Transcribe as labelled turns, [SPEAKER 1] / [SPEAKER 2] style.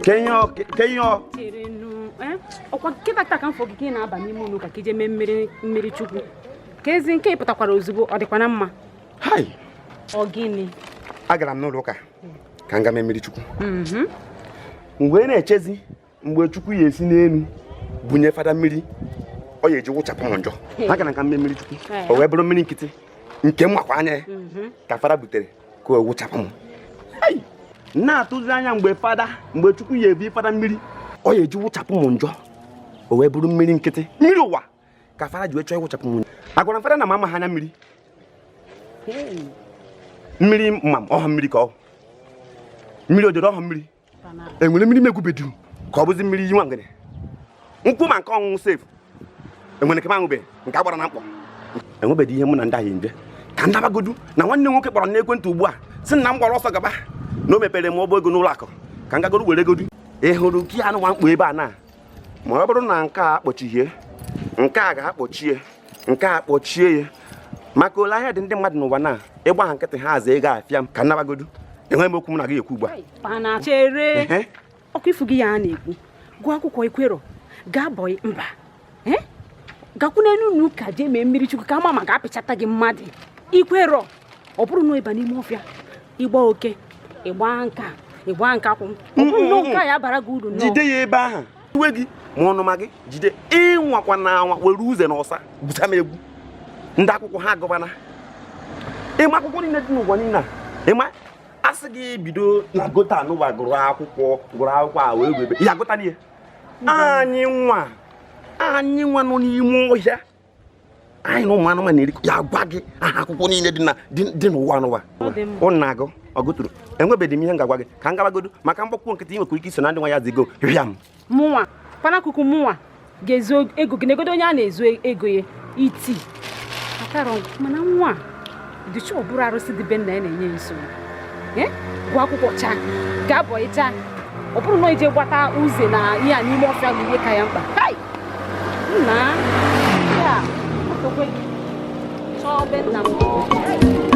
[SPEAKER 1] Kenyo.
[SPEAKER 2] Ọkwa nkịta ka mfọ gị na-aba n'ime ụlọ ka ije mee mmiri Chukwu. Ka ezi nke pụtakwara ozugbo ọ dịkwa na mma.
[SPEAKER 1] Hai.
[SPEAKER 2] Ọ gịnị?
[SPEAKER 1] Agara m n'ụlọ ụka ka m ga mee mmiri Chukwu. Mgbe na-echezi mgbe Chukwu ya esi n'elu bunye fada mmiri ọ ya eji wụchapụ m njọ. Agara ka m mee mmiri Chukwu. O wee bụrụ mmiri nkịtị nke m makwa anya ka fada butere ka o wụchapụ m. Hai. Na-atụzi anya mgbe Chukwu ya ebi fada mmiri ọ ya eji wụchapụ m njọ. O wee bụrụ mmiri nkịtị mmiri ụwa ka fada ji wee chọọ ịwụchapụ m. Agwara m fada na mama ha anya mmiri. Mmiri mam ọha mmiri ka ọ mmiri ododo ọha mmiri enwere mmiri megwubedu ka ọ bụzi mmiri yi nwa ngene nkwụ ma nke ọṅụṅụ sefu enwere kema aṅụbe nke agbara na mkpọ enwebeghị ihe mụ na ndị ahụ nje ka ndabagodu na nwanne nwoke kpọrọ n'ekwentị ugbu a sị na m gbara ọsọ gaba na o mepere m ọba ego n'ụlọ akụ ka m gagodu were godu ị hụrụ ki anụ nwa mkpọ ebe a na ma ọ bụrụ na nke a akpọchihie nke a ga-akpọchie nke a akpọchie ya maka ole anya dị ndị mmadụ n'ụwa na ịgba ha nkịtị ha aza ego afịa m ka nnabagodu enweghị m okwu m na gị ekwu ugbu a
[SPEAKER 2] chere ọkụ ifu gị ya na-ekwu gụọ akwụkwọ Ikwero gaa bọị mba gakwu n'elu unu ka jee mee mmiri Chukwu ka ama ma ga-apịchata gị mmadụ Ikwero ọ bụrụ na ịba n'ime ọfịa ịgba oke ịgba nka kwụ ọ bụrụ na nke ya bara gị uru
[SPEAKER 1] jide ya ebe ahụ iwe gị ma ọnụma gị jide ịnwakwa na anwa were uze na ọsa busa m egwu ndị akwụkwọ ha agụbana ịma akwụkwọ niile dị n'ụwa niile ịma asị gị bido na gota anụwa gụrụ akwụkwọ a wee ebe ya gụta n'ihe anyị nwa nọ n'ime ọhịa anyị na ụmụ anụmanụ na-eri ya gwa gị aha akwụkwọ niile dị n'ụwa anụwa ụnụ na-agụ ọgụtụrụ enwebeghị m ihe m ga-agwa gị ka m gabagodo maka mgbakwu nkịtị nwekwa ike iso na ndị nwa ya zigo rịa m
[SPEAKER 2] mụnwa kpanakuku mụnwa ga-ezu ego gị negodo onye a na-ezu ego ya iti akarọ mana nwa dịcha ọ bụrụ arụsị dị be nna ya na-enye nsogbu gụọ akwụkwọ chaa gaa bọị chaa ọ bụrụ na ije gbata uze na ihe a n'ime ọfịa bụ ihe ka ya mkpa nna ya chọọ be nna m